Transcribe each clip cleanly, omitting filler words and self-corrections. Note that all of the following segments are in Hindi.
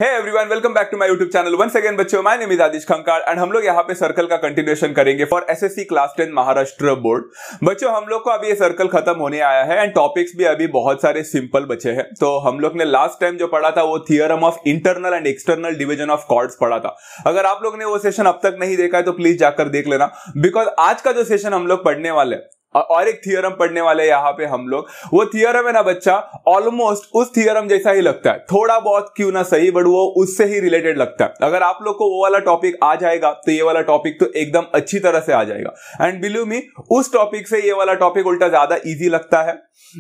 Hey everyone, welcome back to my YouTube channel once again बच्चों। My name is Adish Khankar and हम लोग यहाँ पे सर्कल का कंटिन्यूएशन करेंगे for SSC class 10 Maharashtra board. बच्चों हम लोग को अभी ये सर्कल खत्म होने आया है एंड टॉपिक्स भी अभी बहुत सारे सिंपल बचे हैं। तो हम लोग ने लास्ट टाइम जो पढ़ा था वो theorem of internal and external division of chords पढ़ा था। अगर आप लोग ने वो सेशन अब तक नहीं देखा है तो प्लीज जाकर देख लेना, बिकॉज आज का जो सेशन हम लोग पढ़ने वाले और एक थियरम पढ़ने वाले यहाँ पे हम लोग, वो थियरम है ना बच्चा, ऑलमोस्ट उस थियरम जैसा ही लगता है, थोड़ा बहुत क्यों ना सही, बट वो उससे ही रिलेटेड लगता है। अगर आप लोग को वो वाला टॉपिक आ जाएगा तो ये वाला टॉपिक तो एकदम अच्छी तरह से आ जाएगा। एंड बिलीव मी, उस टॉपिक से ये वाला टॉपिक उल्टा ज्यादा इजी लगता है,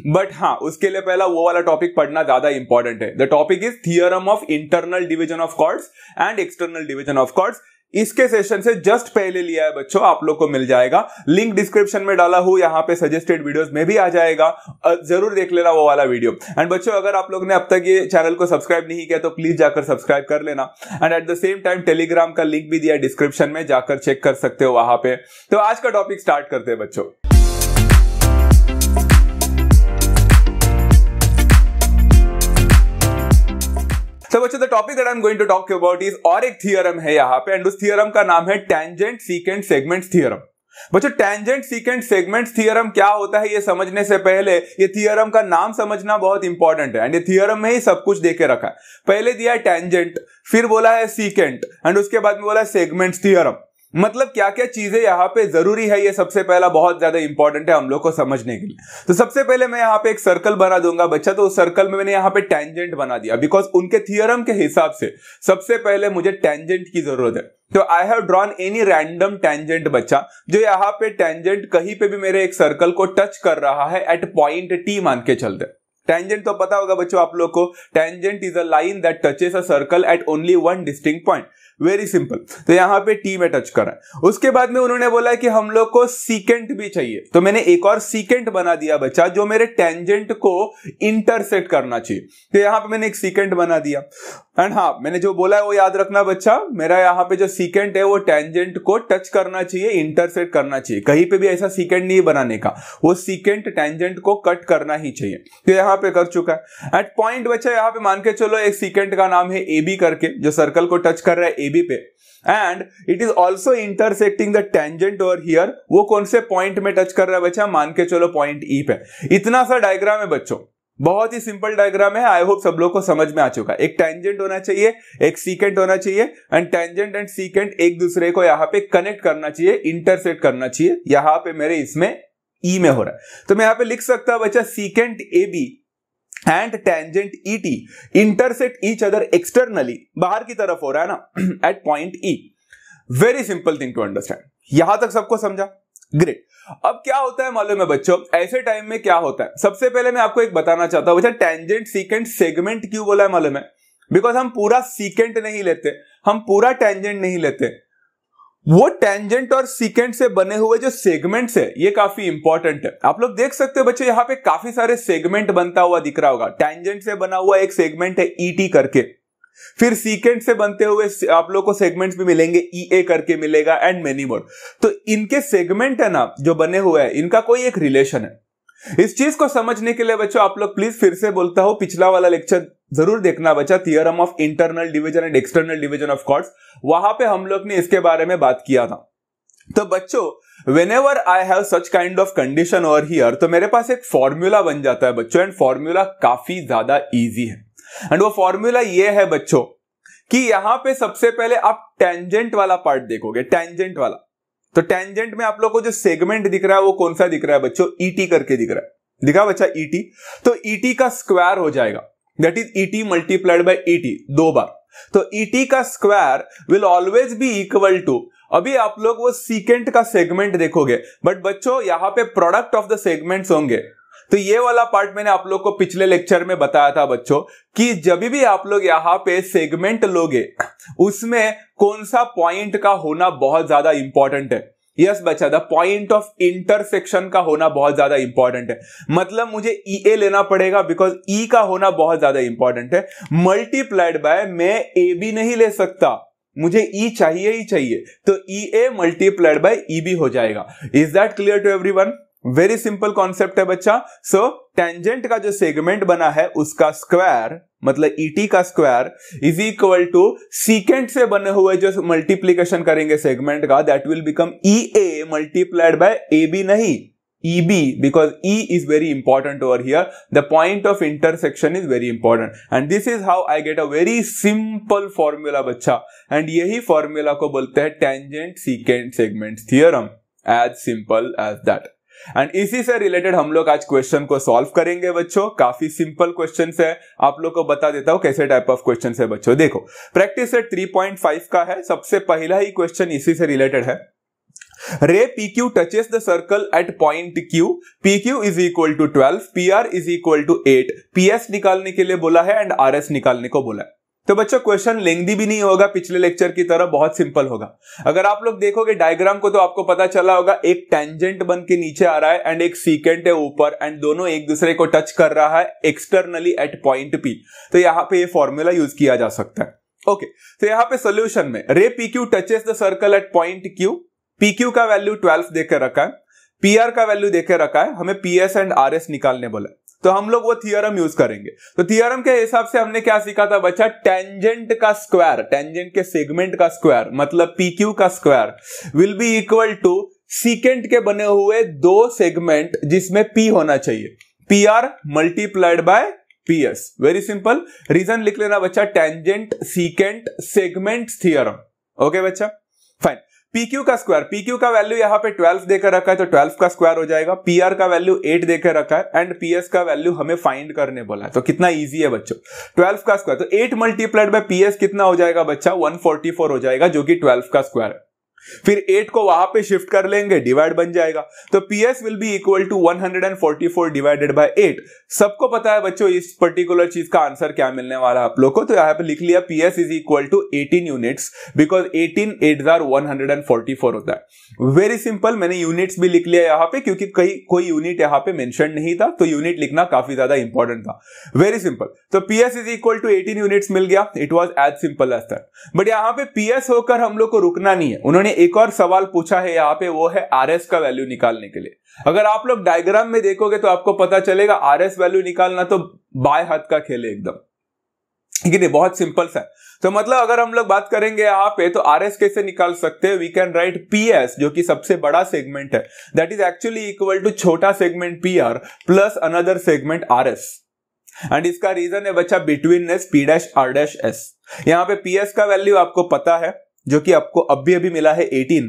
बट हाँ उसके लिए पहला वो वाला टॉपिक पढ़ना ज्यादा इंपॉर्टेंट है। The topic is theorem of internal division of chords and external division of chords. इसके सेशन से जस्ट पहले लिया है बच्चों, आप लोग को मिल जाएगा, लिंक डिस्क्रिप्शन में डाला हूं, यहाँ पे सजेस्टेड वीडियोस में भी आ जाएगा, जरूर देख लेना वो वाला वीडियो। एंड बच्चों अगर आप लोग ने अब तक ये चैनल को सब्सक्राइब नहीं किया तो प्लीज जाकर सब्सक्राइब कर लेना। And at the same time Telegram का लिंक भी दिया है डिस्क्रिप्शन में, जाकर चेक कर सकते हो वहां पे। तो आज का टॉपिक स्टार्ट करते हैं बच्चों। तो बच्चों the topic that I am going to talk about is, और एक थियरम है यहाँ पे एंड उस थियरम का नाम है टेंजेंट सीकेंट सेगमेंट्स थियरम। बच्चों टेंजेंट सीकेंट सेगमेंट्स थियरम क्या होता है ये समझने से पहले ये थियरम का नाम समझना बहुत इंपॉर्टेंट है। एंड ये थियरम में ही सब कुछ देके रखा है। पहले दिया है टेंजेंट, फिर बोला है सीकेंट एंड उसके बाद में बोला है सेगमेंट्स थियरम। मतलब क्या क्या चीजें यहाँ पे जरूरी है, ये सबसे पहला बहुत ज्यादा इंपॉर्टेंट है हम लोग को समझने के लिए। तो सबसे पहले मैं यहाँ पे एक सर्कल बना दूंगा बच्चा, तो उस सर्कल में मैंने यहाँ पे टेंजेंट बना दिया, बिकॉज उनके थियरम के हिसाब से सबसे पहले मुझे टेंजेंट की जरूरत है। तो I have drawn any random tangent बच्चा, जो यहाँ पे टेंजेंट कहीं पे भी मेरे एक सर्कल को टच कर रहा है एट पॉइंट टी मान के चलते। टेंजेंट तो पता होगा बच्चों आप लोग को, tangent is a line that touches a circle eight only one distinct point. Very simple. तो यहां पे टी में टच करा है। उसके बाद में उन्होंने बोला कि हम लोग को सीकेंट भी चाहिए, तो मैंने एक और सीकेंट बना दिया बच्चा, जो मेरे टेंजेंट को इंटरसेक्ट करना चाहिए। तो यहां पे मैंने एक सीकेंट बना दिया। एंड हाँ, मैंने जो बोला है वो याद रखना बच्चा, मेरा यहाँ पे जो सीकेंट है वो टेंजेंट को टच करना चाहिए, इंटरसेक्ट करना चाहिए। कहीं पे भी ऐसा सीकेंट नहीं बनाने का, वो सीकेंट टेंजेंट को कट करना ही चाहिए। तो यहाँ पे कर चुका है। एट पॉइंट बच्चा यहाँ पे मान के चलो एक सीकेंट का नाम है ए बी करके, जो सर्कल को टच कर रहा है ए बी पे, and it is also intersecting the tangent over here. वो कौन से पॉइंट में टच कर रहा है बच्चा, मान के चलो पॉइंट ई पे। इतना सा डायग्राम है बच्चों, बहुत ही सिंपल डायग्राम है। आई होप सब लोग को समझ में आ चुका है। एक टेंजेंट होना चाहिए, एक सीकेंट होना चाहिए, एंड टेंजेंट एंड सीकेंट एक दूसरे को यहाँ पे कनेक्ट करना चाहिए, इंटरसेक्ट करना चाहिए। यहाँ पे मेरे इसमें ई में हो रहा है, तो मैं यहाँ पे लिख सकता हूं बच्चा, secant A B and tangent E T intersect each other externally, बाहर की तरफ हो रहा है ना, at point E. Very simple thing to understand. यहां तक सबको समझा? ग्रेट। अब क्या होता है मालूम है बच्चों, ऐसे टाइम में क्या होता है, सबसे पहले मैं आपको एक बताना चाहता हूं बच्चा, टेंजेंट सीकेंट सेगमेंट क्यों बोला है मालूम है? बिकॉज हम पूरा सीकेंट नहीं लेते, हम पूरा टेंजेंट नहीं लेते, वो टेंजेंट और सीकेंट से बने हुए जो सेगमेंट्स है ये काफी इंपॉर्टेंट है। आप लोग देख सकते हो बच्चे, यहाँ पे काफी सारे सेगमेंट बनता हुआ दिख रहा होगा। टेंजेंट से बना हुआ एक सेगमेंट है ईटी करके, फिर सीकेंट से बनते हुए आप लोग को सेगमेंट्स भी मिलेंगे, ई ए करके मिलेगा, एंड मेनी मोर। तो इनके सेगमेंट है ना जो बने हुए हैं, इनका कोई एक रिलेशन है। इस चीज को समझने के लिए बच्चों आप लोग प्लीज फिर से बोलता हूं, पिछला वाला लेक्चर जरूर देखना बच्चा, theorem of internal division and external division of chords. वहां पे हम लोग ने इसके बारे में बात किया था। तो बच्चों whenever I have such kind of condition over here, तो मेरे पास एक फॉर्मूला बन जाता है बच्चों, एंड फॉर्मूला काफी ज्यादा इजी है। एंड वो फॉर्मूला ये है बच्चों कि यहां पे सबसे पहले आप टेंजेंट वाला पार्ट देखोगे, टेंजेंट वाला। तो टेंजेंट में आप लोग को जो सेगमेंट दिख रहा है वो कौन सा दिख रहा है बच्चों, ईटी करके दिख रहा है, दिखा बच्चा ईटी। तो ईटी का स्क्वायर हो जाएगा, that is ET multiplied by ET, 2 बार। तो ईटी का square will always be equal to, अभी आप लोग वो सीकेंट का सेगमेंट देखोगे, बट बच्चों यहां पे प्रोडक्ट ऑफ द सेगमेंट्स होंगे। तो ये वाला पार्ट मैंने आप लोग को पिछले लेक्चर में बताया था बच्चों, कि जब भी आप लोग यहां पे सेगमेंट लोगे, उसमें कौन सा पॉइंट का होना बहुत ज्यादा इंपॉर्टेंट है। यस बच्चा, द पॉइंट ऑफ इंटरसेक्शन का होना बहुत ज्यादा इंपॉर्टेंट है। मतलब मुझे ई ए लेना पड़ेगा, बिकॉज ई का होना बहुत ज्यादा इंपॉर्टेंट है, मल्टीप्लाइड बाय, मैं ए बी नहीं ले सकता, मुझे ई चाहिए ही चाहिए। तो E A multiplied by E B हो जाएगा। Is that clear to everyone? Very simple concept है बच्चा। सो टेंजेंट का जो सेगमेंट बना है उसका स्क्वायर मतलब ET का square is equal to secant से बने हुए जो मल्टीप्लीकेशन करेंगे सेगमेंट का, that will become EA multiplied by AB, नहीं EB, because E is very important over here. The point of intersection is very important, and this is how I get a very simple formula बच्चा, and यही formula को बोलते हैं tangent secant segments theorem. As simple as that. And इसी से रिलेटेड हम लोग आज क्वेश्चन को सॉल्व करेंगे बच्चों। काफी सिंपल क्वेश्चन है, आप लोग को बता देता हूं कैसे टाइप ऑफ क्वेश्चन है बच्चों। देखो प्रैक्टिस सेट 3.5 का है, सबसे पहला ही क्वेश्चन इसी से रिलेटेड है। रे PQ touches the circle at point Q, PQ is equal to 12, PR is equal to 8, PS निकालने के लिए बोला है एंड RS निकालने को बोला है। तो बच्चों क्वेश्चन लेंथी भी नहीं होगा पिछले लेक्चर की तरह, बहुत सिंपल होगा। अगर आप लोग देखोगे डायग्राम को तो आपको पता चला होगा एक टेंजेंट बन के नीचे आ रहा है एंड एक सीकेंट है ऊपर, एंड दोनों एक दूसरे को टच कर रहा है एक्सटर्नली एट पॉइंट P। तो यहां पे ये फॉर्मूला यूज किया जा सकता है। ओके, तो यहां पे सोल्यूशन में रे PQ touches the circle eight point Q, PQ का वैल्यू 12 देकर रखा है, PR का वैल्यू देकर रखा है, हमें PS एंड RS निकालने बोला। तो हम लोग वो थियरम यूज करेंगे। तो थियरम के हिसाब से हमने क्या सीखा था बच्चा, टेंजेंट का स्क्वायर, टेंजेंट के सेगमेंट का स्क्वायर मतलब PQ का square will be equal to secant के बने हुए दो सेगमेंट जिसमें P होना चाहिए, PR multiplied by PS। Very simple, reason लिख लेना बच्चा, tangent secant segment theorem. Okay बच्चा, फाइन। PQ का स्क्वायर, PQ का वैल्यू यहां पे 12 देकर रखा है तो 12 का स्क्वायर हो जाएगा, PR का वैल्यू 8 देकर रखा है एंड PS का वैल्यू हमें फाइंड करने बोला है। तो कितना इजी है बच्चों, 12 का स्क्वायर, तो 8 मल्टीप्लाइड बाय PS कितना हो जाएगा बच्चा, 144 हो जाएगा, जो कि 12 का स्क्वायर है। फिर 8 को वहां पे शिफ्ट कर लेंगे, डिवाइड बन जाएगा, तो PS will be equal to 144 divided by 8। सबको पता है बच्चों इस पर्टिकुलर चीज का आंसर क्या मिलने वाला है आप लोग को, तो यहां पे लिख लिया PS is equal to 18 units, because 18 8 144 होता है। वेरी सिंपल, मैंने यूनिट्स भी लिख लिया यहां पे क्योंकि कोई यूनिट यहां पे मेंशन नहीं था, तो यूनिट लिखना काफी ज्यादा इंपॉर्टेंट था। वेरी सिंपल, तो PS is equal to 18 units मिल गया, it was as simple as that. But यहां पे PS होकर हम लोग को रुकना नहीं है, उन्होंने एक और सवाल पूछा है यहाँ पे, वो है RS का वैल्यू निकालने के लिए। अगर आप लोग डायग्राम में देखोगे तो आपको पता चलेगा RS वैल्यू निकालना तो बाएं हाथ का खेल है एकदम, ठीक है, बहुत सिंपल सा। तो मतलब अगर हम लोग बात करेंगे यहाँ पे तो RS कैसे निकाल सकते हैं, वी कैन राइट PS जो कि सबसे बड़ा सेगमेंट है, that is actually equal to छोटा segment PR plus another segment RS, and इसका रीजन है बच्चा बिटवीननेस P'(R')S। यहाँ पे PS का वैल्यू आपको पता है जो कि आपको अभी मिला है 18,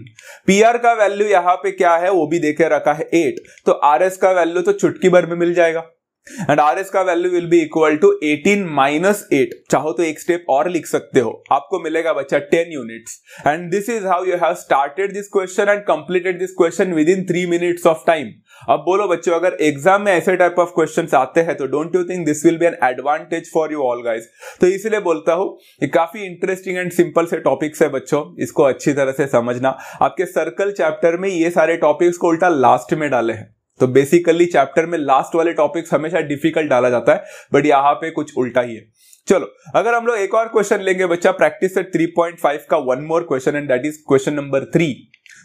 PR का वैल्यू यहां पे क्या है वो भी देखे रखा है 8, तो RS का वैल्यू तो चुटकी भर में मिल जाएगा, एंड RS का value will be equal to 18 minus 8। चाहो तो एक स्टेप और लिख सकते हो, आपको मिलेगा बच्चा 10 units, and this is how you have started this question and completed this question with in 3 minutes of time. अब बोलो बच्चों, अगर एग्जाम में ऐसे टाइप ऑफ क्वेश्चंस आते हैं तो don't you think this will be an advantage for you all guys. तो इसलिए बोलता हूं ये काफी इंटरेस्टिंग एंड सिंपल से टॉपिक्स है बच्चों, इसको अच्छी तरह से समझना। आपके सर्कल चैप्टर में ये सारे टॉपिक्स को उल्टा लास्ट में डाले हैं, तो बेसिकली चैप्टर में लास्ट वाले टॉपिक्स हमेशा डिफिकल्ट डाला जाता है, बट यहां पे कुछ उल्टा ही है। चलो अगर हम लोग एक और क्वेश्चन लेंगे बच्चा, प्रैक्टिस सेट 3.5 का one more question, and that is question number 3।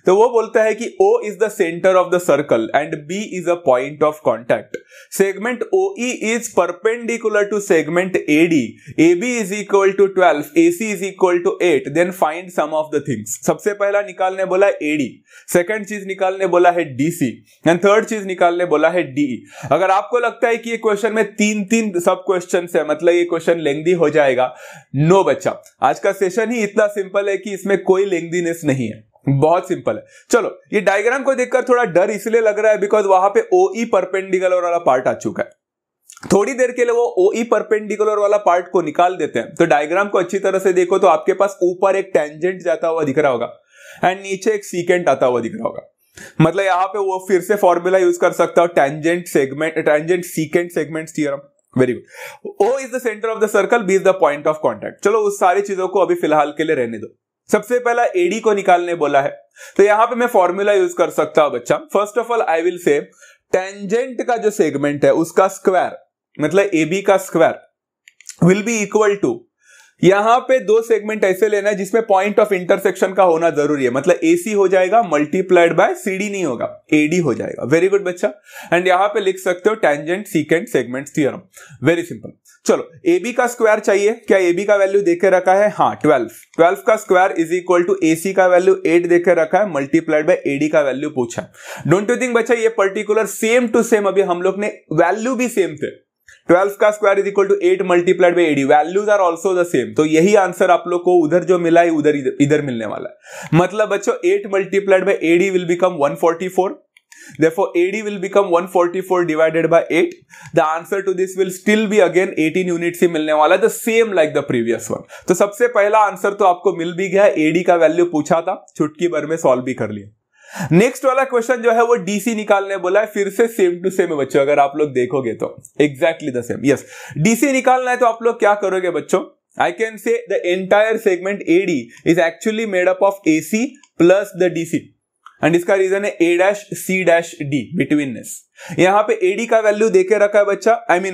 तो वो बोलता है कि O is the center of the circle and B is a point of contact. Segment OE is perpendicular to segment AD. AB is equal to 12, AC is equal to 8. Then find sum of the things. सबसे पहला निकालने बोला है AD, सेकंड चीज निकालने बोला है DC, एंड थर्ड चीज निकालने बोला है DE। अगर आपको लगता है कि ये क्वेश्चन में तीन सब क्वेश्चन है, मतलब ये क्वेश्चन लेंथी हो जाएगा, नो बच्चा, आज का सेशन ही इतना सिंपल है कि इसमें कोई लेंथीनेस नहीं है, बहुत सिंपल है। चलो ये डायग्राम को देखकर थोड़ा डर इसलिए लग रहा है बिकॉज वहां पे OE परपेंडिकुलर वाला पार्ट आ चुका है। थोड़ी देर के लिए वो OE परपेंडिकुलर वाला पार्ट को निकाल देते हैं, तो डायग्राम को अच्छी तरह से देखो तो आपके पास ऊपर एक टेंजेंट जाता हुआ दिख रहा होगा एंड नीचे एक सीकेंट आता हुआ दिख रहा होगा। मतलब यहां पे वो फिर से फॉर्मूला यूज कर सकता हो, tangent secant segment theorem. Very good. O is the centre of the circle, B is the point of contact. चलो उस सारी चीजों को अभी फिलहाल के लिए रहने दो। सबसे पहला AD को निकालने बोला है, तो यहां पे मैं फॉर्मूला यूज कर सकता हूं बच्चा। First of all I will say tangent का जो सेगमेंट है उसका स्क्वायर मतलब AB का square will be equal to यहां पे दो सेगमेंट ऐसे लेना है जिसमें पॉइंट ऑफ इंटरसेक्शन का होना जरूरी है, मतलब AC हो जाएगा मल्टीप्लाइड बाय CD नहीं होगा, AD हो जाएगा। वेरी गुड बच्चा। एंड यहां पे लिख सकते हो tangent secant segments theorem, very simple. चलो AB का स्क्वायर चाहिए, क्या AB का वैल्यू देके रखा है? हाँ 12 का square is equal to AC का वैल्यू 8 देके रखा है मल्टीप्लाइड बाय AD का वैल्यू पूछा। डोंट यू थिंक बच्चा ये पर्टिकुलर सेम टू सेम, अभी हम लोग ने वैल्यू भी सेम थे, 12 का square is equal to 8 multiplied by AD, values are also the same. तो यही आंसर आप लोग को उधर जो मिला है उधर इधर मिलने वाला है। मतलब बच्चों 8 multiplied by AD will become 144, therefore AD will become 144 divided by 8. The answer to this will still be again 18 units ही मिलने वाला है, the same like the previous one। तो सबसे पहला आंसर तो आपको मिल भी गया, AD का वैल्यू पूछा था, चुटकी भर में सॉल्व भी कर लिया। नेक्स्ट वाला क्वेश्चन जो है वो DC निकालने बोला है, फिर से सेम टू सेम है बच्चों, अगर आप लोग देखोगे तो exactly the same. Yes, DC निकालना है तो आप लोग क्या करोगे बच्चों? I can say the entire segment AD is actually made up of AC plus the DC, and इसका रीजन है A', C', D बिटवीननेस। यहां पे AD का वैल्यू देके रखा है बच्चा,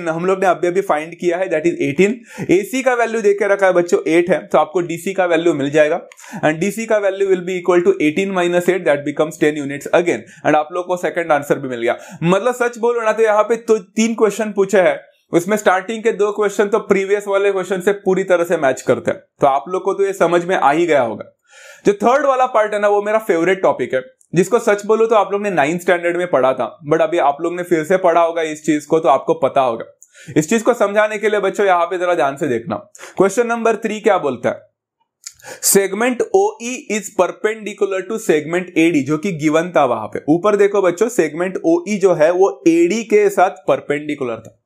हम लोग ने अभी फाइंड किया है, दैट इज 18। AC का वैल्यू देके रखा है बच्चों 8 है, तो आपको DC का वैल्यू मिल जाएगा, एंड DC का value will be equal to 18 - 8, that becomes 10 units again. And आप लोग को सेकंड आंसर भी मिल गया। मतलब सच बोलो ना तो यहाँ पे तो 3 क्वेश्चन पूछे हैं, उसमें स्टार्टिंग के 2 क्वेश्चन तो प्रीवियस वाले क्वेश्चन से पूरी तरह से मैच करते हैं, तो आप लोग को तो ये समझ में आ ही गया होगा। जो थर्ड वाला पार्ट है ना, वो मेरा फेवरेट टॉपिक है, जिसको सच बोलो तो आप लोग ने 9th स्टैंडर्ड में पढ़ा था, बट अभी आप लोग ने फिर से पढ़ा होगा इस चीज को, तो आपको पता होगा। इस चीज को समझाने के लिए बच्चों यहां पे जरा ध्यान से देखना। क्वेश्चन नंबर 3 क्या बोलता है? Segment OE is perpendicular to segment AD, जो कि गिवन था वहां पे। ऊपर देखो बच्चों, सेगमेंट OE जो है वो AD के साथ परपेंडिकुलर था।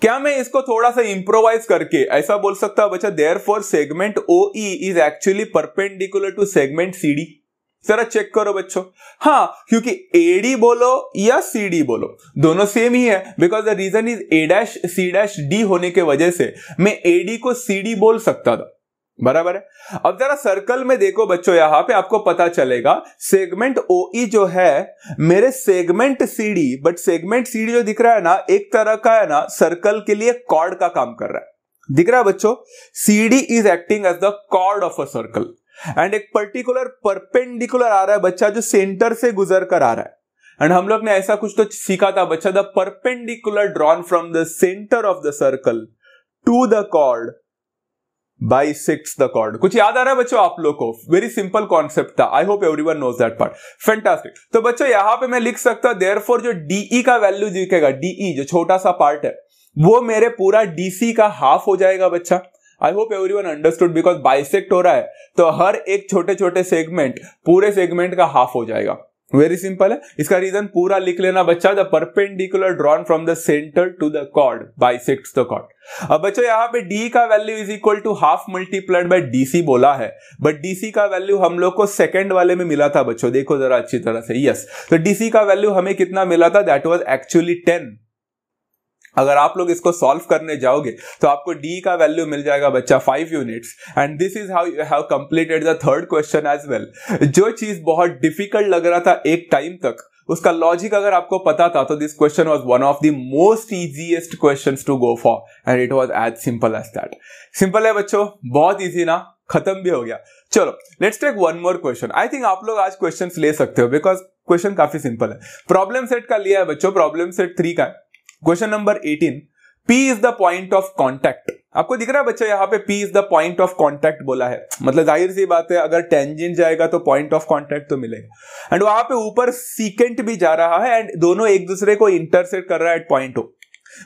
क्या मैं इसको थोड़ा सा इंप्रोवाइज करके ऐसा बोल सकता हूं बच्चा, therefore segment OE is actually perpendicular to segment CD? जरा चेक करो बच्चों। हाँ, क्योंकि AD बोलो या CD बोलो दोनों सेम ही है, because the reason is A', C', D होने के वजह से मैं AD को CD बोल सकता था, बराबर है। अब जरा सर्कल में देखो बच्चों, यहां पे आपको पता चलेगा सेगमेंट OE जो है मेरे segment CD, but segment CD जो दिख रहा है ना, एक तरह का है ना सर्कल के लिए कॉर्ड का काम कर रहा है। दिख रहा है बच्चों, CD is acting as the chord of a circle, and एक पर्टिकुलर परपेंडिकुलर आ रहा है बच्चा जो सेंटर से गुजर कर आ रहा है। एंड हम लोग ने ऐसा कुछ तो सीखा था बच्चा, the perpendicular drawn from the centre of the circle to the chord bisects the chord. कुछ याद आ रहा है बच्चों आप लोग को? वेरी सिंपल कॉन्सेप्ट था, I hope everyone knows that part. Fantastic. तो बच्चों यहां पे मैं लिख सकता हूं, देयरफॉर जो DE का वैल्यू दिखेगा, DE जो छोटा सा पार्ट है, वो मेरे पूरा DC का हाफ हो जाएगा बच्चा। आई hope everyone understood, because bisect हो रहा है तो हर एक छोटे छोटे सेगमेंट पूरे सेगमेंट का हाफ हो जाएगा। वेरी सिंपल है, इसका रीजन पूरा लिख लेना बच्चा, the perpendicular drawn from the centre to the chord bisects the chord. अब बच्चों यहाँ पे D का value is equal to half multiplied by DC बोला है, बट DC का वैल्यू हम लोग को सेकंड वाले में मिला था बच्चों, देखो जरा अच्छी तरह से। यस, तो DC का वैल्यू हमें कितना मिला था? That was actually 10। अगर आप लोग इसको सॉल्व करने जाओगे तो आपको D का वैल्यू मिल जाएगा बच्चा 5 units, and this is how you have completed the third question as well. जो चीज बहुत डिफिकल्ट लग रहा था एक टाइम तक, उसका लॉजिक अगर आपको पता था तो this question was one of the most easiest questions to go for, and it was as simple as that. Simple है बच्चों, बहुत इजी ना, खत्म भी हो गया। चलो let's take one more question. I think आप लोग आज क्वेश्चंस ले सकते हो, बिकॉज क्वेश्चन काफी सिंपल है। प्रॉब्लम सेट का लिया है बच्चों, प्रॉब्लम सेट 3 का है। Question number 18, P is the point of contact. आपको दिख रहा है बच्चा यहाँ पे P is the point of contact बोला है, मतलब जाहिर सी बात है अगर टेंजेंट जाएगा तो पॉइंट ऑफ कॉन्टैक्ट तो मिलेगा। एंड वहां पे ऊपर सीकेंट भी जा रहा है, एंड दोनों एक दूसरे को इंटरसेक्ट कर रहा है एट पॉइंट O।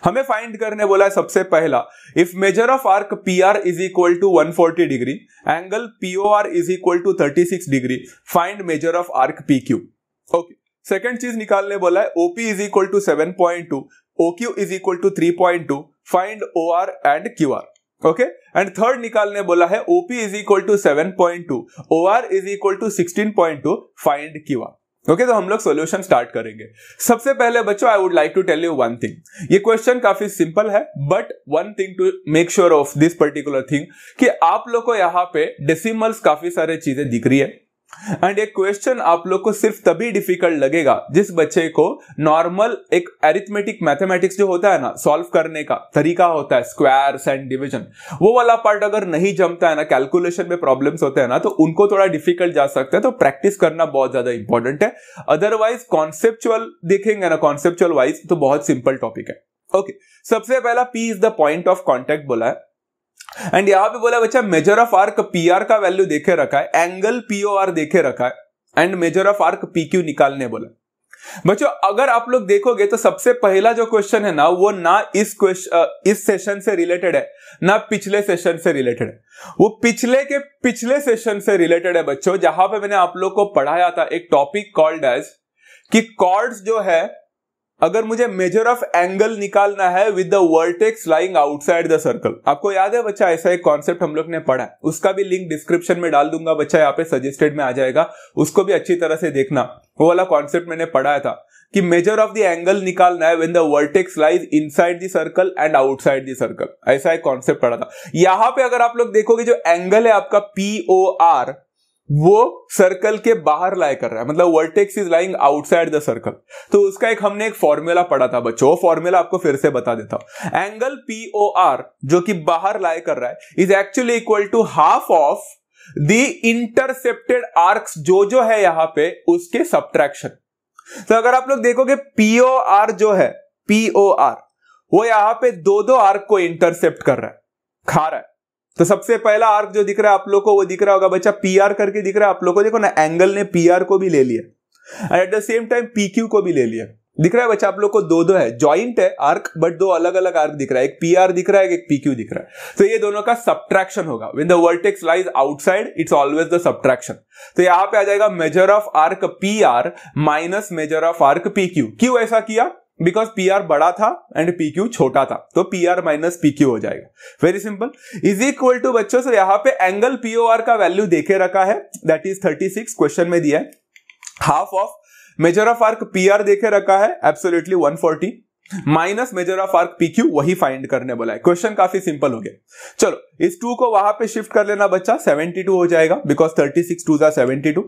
हमें फाइंड करने बोला है सबसे पहला, if major of arc PR is equal to 140 degree, angle POR is equal to 36 degree, find major of arc PQ। Okay, second चीज निकालने बोला है, OP is equal to 7.2, OQ is equal to 3.2, find OR and QR. Okay, and third निकालने बोला है, OP is equal to 7.2, OR is equal to 16.2, find QR. Okay, तो हम लोग सॉल्यूशन स्टार्ट करेंगे। सबसे पहले बच्चों I would like to tell you one thing, ये क्वेश्चन काफी सिंपल है, but one thing to make sure of this particular thing कि आप लोग को यहाँ पे डेसिमल्स काफी सारे चीजें दिख रही है, एंड एक क्वेश्चन आप लोग को सिर्फ तभी डिफिकल्ट लगेगा जिस बच्चे को नॉर्मल एक अरिथमेटिक मैथमेटिक्स जो होता है ना, सॉल्व करने का तरीका होता है, स्क्वायर्स एंड डिवीजन, वो वाला पार्ट अगर नहीं जमता है ना, कैलकुलेशन में प्रॉब्लम्स होते हैं ना, तो उनको थोड़ा डिफिकल्ट जा सकता है। तो प्रैक्टिस करना बहुत ज्यादा इंपॉर्टेंट है। अदरवाइज कॉन्सेप्चुअल देखेंगे ना, कॉन्सेप्चुअल वाइज तो बहुत सिंपल टॉपिक है। ओके, सबसे पहला P is the point of contact बोला है, एंड यहां पे बोला बच्चा मेजर ऑफ आर्क पीआर का वैल्यू देखे रखा है, एंगल पीओआर देखे रखा है, and major of arc PQ निकालने बोला। बच्चों अगर आप लोग देखोगे तो सबसे पहला जो क्वेश्चन है ना, वो ना इस सेशन से रिलेटेड है, ना पिछले सेशन से रिलेटेड है, वो पिछले के पिछले सेशन से रिलेटेड है बच्चों, जहां पे मैंने आप लोग को पढ़ाया था एक टॉपिक कॉल्ड एज कि कॉर्ड्स जो है, अगर मुझे मेजर ऑफ एंगल निकालना है with the vertex lying outside the circle. आपको याद है बच्चा, ऐसा एक कॉन्सेप्ट हम लोग ने पढ़ा है, उसका भी लिंक डिस्क्रिप्शन में डाल दूंगा बच्चा, यहाँ पे सजेस्टेड में आ जाएगा, उसको भी अच्छी तरह से देखना। वो वाला कॉन्सेप्ट मैंने पढ़ाया था कि मेजर ऑफ द एंगल निकालना है when the vertex lies inside the circle and outside the circle, ऐसा एक कॉन्सेप्ट पढ़ा था। यहां पे अगर आप लोग देखोगे जो एंगल है आपका POR, वो सर्कल के बाहर लाई कर रहा है, मतलब vertex is lying outside the circle. तो उसका हमने एक फॉर्मूला पढ़ा था बच्चों, वो फॉर्मूला आपको फिर से बता देता हूं। एंगल POR जो कि बाहर लाई कर रहा है is actually equal to half of the intercepted arcs जो है यहां पे उसके सब्ट्रैक्शन। तो अगर आप लोग देखोगे POR जो है, POR वो यहां पे दो आर्क को इंटरसेप्ट कर रहा है, खा रहा है। तो सबसे पहला आर्क जो दिख रहा है आप लोग को, वो दिख रहा होगा बच्चा PR करके दिख रहा है आप लोग को, देखो ना, एंगल ने PR को भी ले लिया, at the same time PQ को भी ले लिया। दिख रहा है बच्चा आप लोग को, दो है, जॉइंट है आर्क, बट दो अलग अलग आर्क दिख रहा है, एक PR दिख रहा है, एक PQ दिख रहा है। तो ये दोनों का सब्ट्रैक्शन होगा। When the vertex lies outside it's always the subtraction. तो यहां पे आ जाएगा major of arc PR minus major of arc PQ। क्यों ऐसा किया? बिकॉज PR बड़ा था एंड PQ छोटा था, तो PR माइनस PQ हो जाएगा। Very simple, is equal to बच्चों से यहां पे एंगल POR का वैल्यू देखे रखा है, दैट इज 36, क्वेश्चन में दिया है। Half of major of arc PR देखे रखा है, absolutely 140, minus major of arc PQ, वही फाइंड करने बोला है। क्वेश्चन काफी सिंपल हो गया। चलो इस 2 को वहां पे शिफ्ट कर लेना बच्चा, 72 हो जाएगा, because 36 2 72,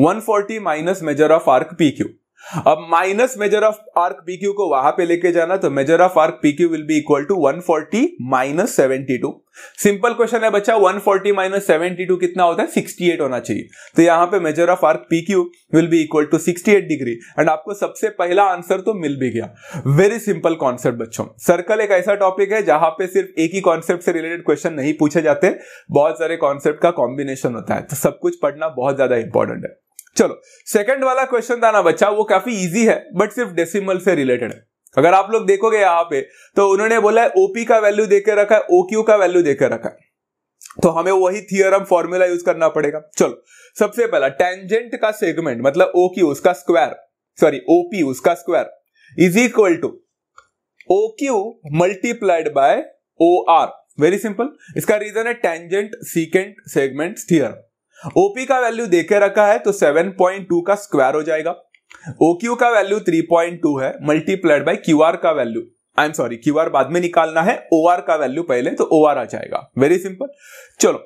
140 minus major of arc PQ। अब minus major of arc PQ को वहां पे लेके जाना, तो major of arc PQ will be equal to 140 minus 72। Simple question है बच्चा, 140 माइनस 72 कितना होता है? 68 होना चाहिए। तो यहां पे major of arc PQ will be equal to 68 degree, and आपको सबसे पहला आंसर तो मिल भी गया। वेरी सिंपल कॉन्सेप्ट बच्चों। सर्कल एक ऐसा टॉपिक है जहां पे सिर्फ एक ही कॉन्सेप्ट से रिलेटेड क्वेश्चन नहीं पूछे जाते, बहुत सारे कॉन्सेप्ट का कॉम्बिनेशन होता है, तो सब कुछ पढ़ना बहुत ज्यादा इंपॉर्टेंट है। चलो सेकंड वाला क्वेश्चन था ना बच्चा, वो काफी इजी है, बट सिर्फ डेसिमल से रिलेटेड है। अगर आप लोग देखोगे यहां पे, तो उन्होंने बोला है OP का वैल्यू देके रखा है, OQ का वैल्यू देके रखा है, तो हमें वही थियरम फॉर्मूला यूज करना पड़ेगा। चलो सबसे पहला, टेंजेंट का सेगमेंट मतलब OQ उसका स्क्वायर, सॉरी OP उसका square is equal to OQ multiplied by OR। Very simple, इसका रीजन है tangent secant segment theorem. OP का वैल्यू देके रखा है, तो 7.2 का स्क्वायर हो जाएगा। OQ का वैल्यू 3.2 है, मल्टीप्लाइड बाय QR का value, I am sorry QR बाद में निकालना है, OR का वैल्यू पहले, तो OR आ जाएगा। Very simple. चलो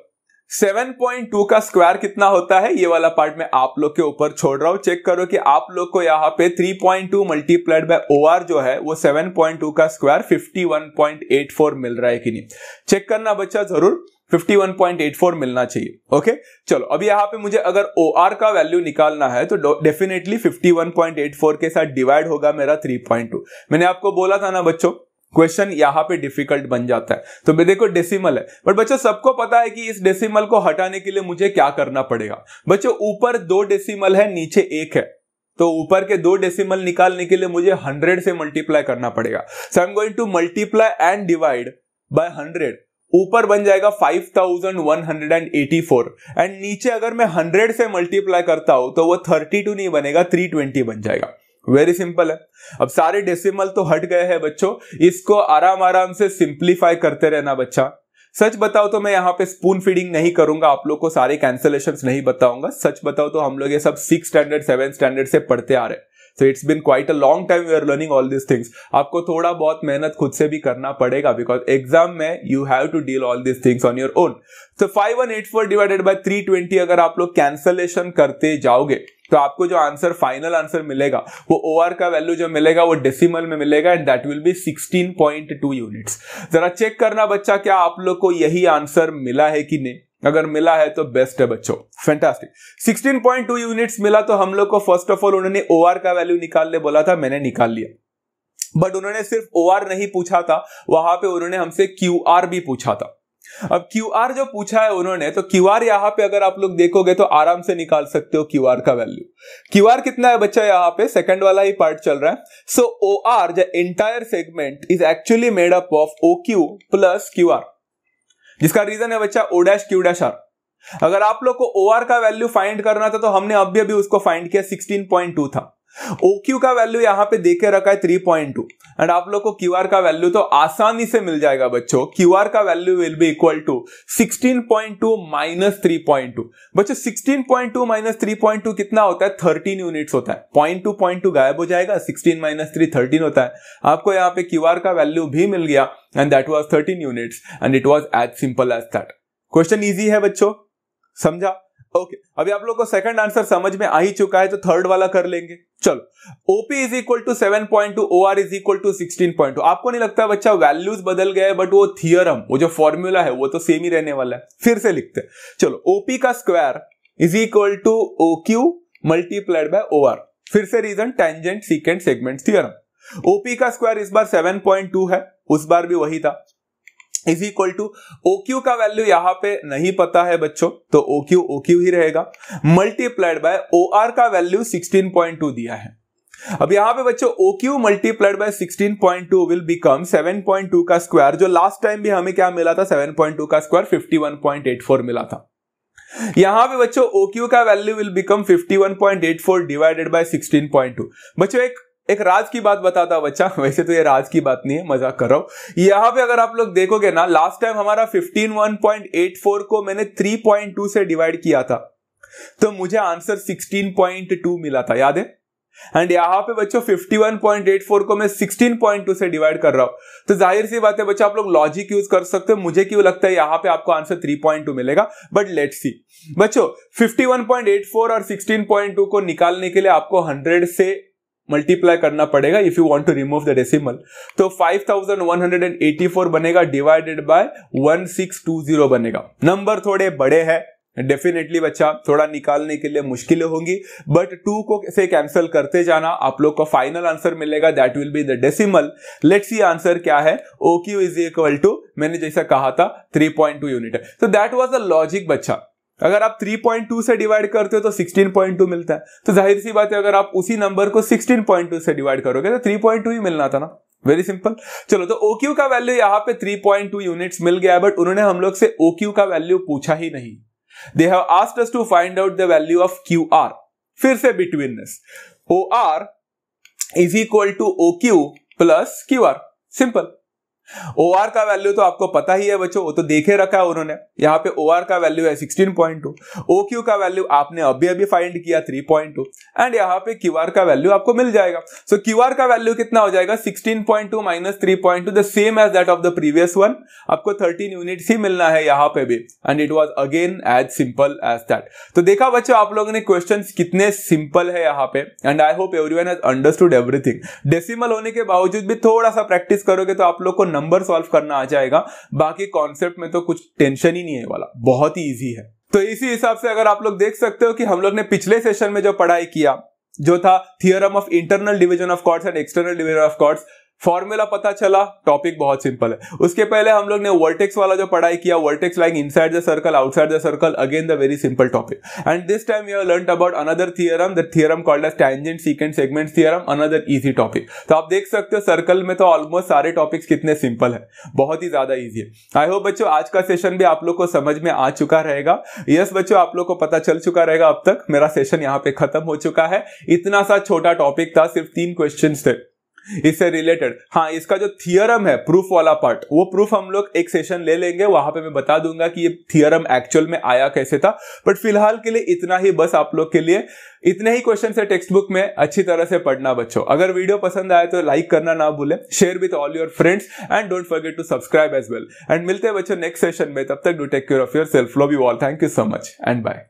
7.2 का स्क्वायर कितना होता है, ये वाला पार्ट मैं आप लोग के ऊपर छोड़ रहा हूं। चेक करो कि आप लोग को यहाँ पे 3.2 मल्टीप्लाइड बाय OR जो है वो 7.2 का स्क्वायर 51.84 मिल रहा है कि नहीं, चेक करना बच्चा जरूर, 51.84 मिलना चाहिए। ओके चलो, अभी यहां पे मुझे अगर OR का वैल्यू निकालना है तो डेफिनेटली 51.84 के साथ डिवाइड होगा मेरा 3.2। मैंने आपको बोला था ना बच्चों, क्वेश्चन यहां पे डिफिकल्ट बन जाता है। तो देखो डेसिमल है, बट बच्चों सबको पता है कि इस डेसिमल को हटाने के लिए मुझे क्या करना पड़ेगा। बच्चों ऊपर 2 डेसिमल है, नीचे 1 है, तो ऊपर के 2 डेसिमल निकालने के लिए मुझे 100 से मल्टीप्लाई करना पड़ेगा। So I am going to multiply and divide by 100। ऊपर बन जाएगा 5184, एंड नीचे अगर मैं 100 से मल्टीप्लाई करता हूं तो वो 32 नहीं बनेगा, 320 बन जाएगा। वेरी सिंपल है। अब सारे डेसिमल तो हट गए हैं बच्चों, इसको आराम से सिंप्लीफाई करते रहना बच्चा। सच बताओ तो मैं यहाँ पे स्पून फीडिंग नहीं करूंगा, आप लोग को सारे कैंसलेशंस नहीं बताऊंगा। सच बताओ तो हम लोग ये सब 6 स्टैंडर्ड 7 स्टैंडर्ड से पढ़ते आ रहे हैं। So it's been quite a long time we are learning all this things. आपको थोड़ा बहुत मेहनत खुद से भी करना पड़ेगा बिकॉज एग्जाम में you have to deal all this things on your own. तो 5184 डिवाइडेड बाय 320 अगर आप लोग कैंसलेशन करते जाओगे तो आपको जो आंसर फाइनल आंसर मिलेगा वो ओआर का वैल्यू जो मिलेगा वो डेसिमल में मिलेगा and that will B 16.2 units. जरा चेक करना बच्चा क्या आप लोग को यही आंसर मिला है कि नहीं, अगर मिला है तो बेस्ट है बच्चों, फैंटास्टिक। 16.2 यूनिट्स मिला तो हम लोग को फर्स्ट ऑफ ऑल उन्होंने ओआर का वैल्यू निकालने बोला था, मैंने निकाल लिया। बट उन्होंने सिर्फ ओआर नहीं पूछा था, वहां पे उन्होंने हमसे क्यूआर भी पूछा था। अब क्यूआर जो पूछा है उन्होंने, तो क्यूआर यहां पे अगर आप लोग देखोगे तो आराम से निकाल सकते हो क्यूआर का वैल्यू। क्यूआर कितना है बच्चा, यहां पे सेकंड वाला ही पार्ट चल रहा है। So OR the entire segment is actually made up of OQ plus QR, जिसका रीजन है बच्चा O dash Q dash R. अगर आप लोग को ओआर का वैल्यू फाइंड करना था तो हमने अभी उसको फाइंड किया, 16.2 था। OQ का वैल्यू यहां पे देके रखा है 3.2 एंड आप लोग को QR का वैल्यू तो आसानी से मिल जाएगा बच्चों। QR का value will be equal to 16.2 minus 3.2। बच्चों 16.2 माइनस 3.2 कितना होता है, 13 यूनिट्स होता है। 0.2 गायब हो जाएगा, 16 माइनस 3 13 होता है। आपको यहाँ पे QR का वैल्यू भी मिल गया and that was 13 units and it was as simple as that. Question easy है बच्चों, समझा? ओके अभी आप लोग को सेकंड आंसर समझ में आ ही चुका है तो थर्ड वाला कर लेंगे। चलो OP is equal to 7.2, OR is equal to 16.2। आपको नहीं लगता बच्चा वैल्यूज बदल गए बट वो थियरम, वो जो फॉर्मूला है वो तो सेम ही रहने वाला है। फिर से लिखते हैं, चलो OP का square is equal to OQ multiplied by OR। फिर से reason, tangent secant segment theorem. OP का स्क्वायर इस बार 7.2 है, उस बार भी वही था, इज इक्वल टू OQ का वैल्यू यहां पे नहीं पता है बच्चों तो OQ ही रहेगा, मल्टीप्लाइड बाय OR का वैल्यू 16.2 दिया है। अब यहां पे बच्चों OQ multiplied bye 16.2 will become 7.2 का स्क्वायर, जो लास्ट टाइम भी हमें क्या मिला था, 7.2 का स्क्वायर 51.84 मिला था। यहां पे बच्चों OQ का value will become 51.84 divided by 16.2। बच्चों एक राज की बात बताता बच्चा, वैसे तो ये राज की बात नहीं है, मजाक कर रहा हूं। यहां पे अगर आप लोग देखोगे ना, लास्ट टाइम हमारा 51.84 को मैंने 3.2 से डिवाइड किया था तो मुझे आंसर 16.2 मिला था, याद है? एंड यहां पे बच्चों 51.84 को मैं 16.2 से डिवाइड कर रहा हूं तो जाहिर सी बात है बच्चा आप लोग लॉजिक यूज कर सकते हो। मुझे क्यों लगता है यहां पे आपको आंसर 3.2 मिलेगा, बट लेट्स सी बच्चों 51.84 और 16.2 को निकालने के लिए आपको 100 से मल्टीप्लाई करना पड़ेगा if you want to remove the decimal. तो 5184 बनेगा डिवाइडेड बाय 1620 बनेगा। नंबर थोड़े बड़े हैं डेफिनेटली बच्चा, थोड़ा निकालने के लिए मुश्किलें होंगी बट 2 को से कैंसिल करते जाना, आप लोग को फाइनल आंसर मिलेगा that will be the decimal. Let's see answer क्या है, OQ इज इक्वल टू मैंने जैसा कहा था 3.2 यूनिट है। तो दैट वाज द लॉजिक बच्चा। अगर आप 3.2 से डिवाइड करते हो तो 16.2 मिलता है, तो जाहिर सी बात है अगर आप उसी नंबर को 16.2 से डिवाइड करोगे तो 3.2 ही मिलना था ना, वेरी सिंपल। चलो तो OQ का वैल्यू यहां पे 3.2 यूनिट्स मिल गया बट उन्होंने हम लोग से OQ का वैल्यू पूछा ही नहीं। They have asked us to find out the value of QR। फिर से betweenness, OR is equal to OQ plus QR, simple. OR का वैल्यू तो आपको पता ही है बच्चों, वो तो देखे रखा है उन्होंने। यहाँ पे OR का वैल्यू है 16.2, OQ का वैल्यू आपने अभी फाइंड किया 3.2 एंड यहाँ पे QR का वैल्यू आपको मिल जाएगा। सो QR का वैल्यू कितना हो जाएगा, 16.2 minus 3.2 the same as that of the previous one. आपको 13 यूनिट्स ही मिलना है यहाँ पे भी and it was again as simple as that. तो देखा बच्चों आप लोगों ने क्वेश्चंस कितने सिंपल है यहाँ पे and I hope everyone has understood everything. Decimal होने के बावजूद भी थोड़ा सा प्रैक्टिस करोगे तो आप लोग को नंबर सॉल्व करना आ जाएगा। बाकी कॉन्सेप्ट में तो कुछ टेंशन ही नहीं है वाला, बहुत ही इजी है। तो इसी हिसाब से अगर आप लोग देख सकते हो कि हम लोग ने पिछले सेशन में जो पढ़ाई किया जो था theorem of internal division of chords and external division of chords, formula पता चला, टॉपिक बहुत सिंपल है। उसके पहले हम लोग ने वर्टेक्स वाला जो पढ़ाई किया, vertex lying inside the circle outside the circle, again the very simple topic. And this time we have learned about another theorem, the theorem called as tangent secant segment theorem, another easy topic. तो आप देख सकते हो सर्कल में तो ऑलमोस्ट सारे टॉपिक्स कितने सिंपल है, बहुत ही ज्यादा इजी है। आई होप बच्चों आज का सेशन भी आप लोग को समझ में आ चुका रहेगा। यस बच्चों, आप लोग को पता चल चुका रहेगा अब तक। मेरा सेशन यहाँ पे खत्म हो चुका है। इतना सा छोटा टॉपिक था, सिर्फ 3 क्वेश्चन थे इससे रिलेटेड। हाँ, इसका जो थियरम है प्रूफ वाला पार्ट, वो प्रूफ हम लोग एक सेशन ले लेंगे, वहां पे मैं बता दूंगा कि ये थियरम एक्चुअल में आया कैसे था। बट फिलहाल के लिए इतना ही, बस आप लोग के लिए इतने ही क्वेश्चन है टेक्स्ट बुक में, अच्छी तरह से पढ़ना बच्चों। अगर वीडियो पसंद आए तो लाइक करना ना भूलें, share with all your friends and don't forget to subscribe as well. And मिलते हैं बच्चों नेक्स्ट सेशन में, तब तक do take care of your self, love you all, thank you so much and bye.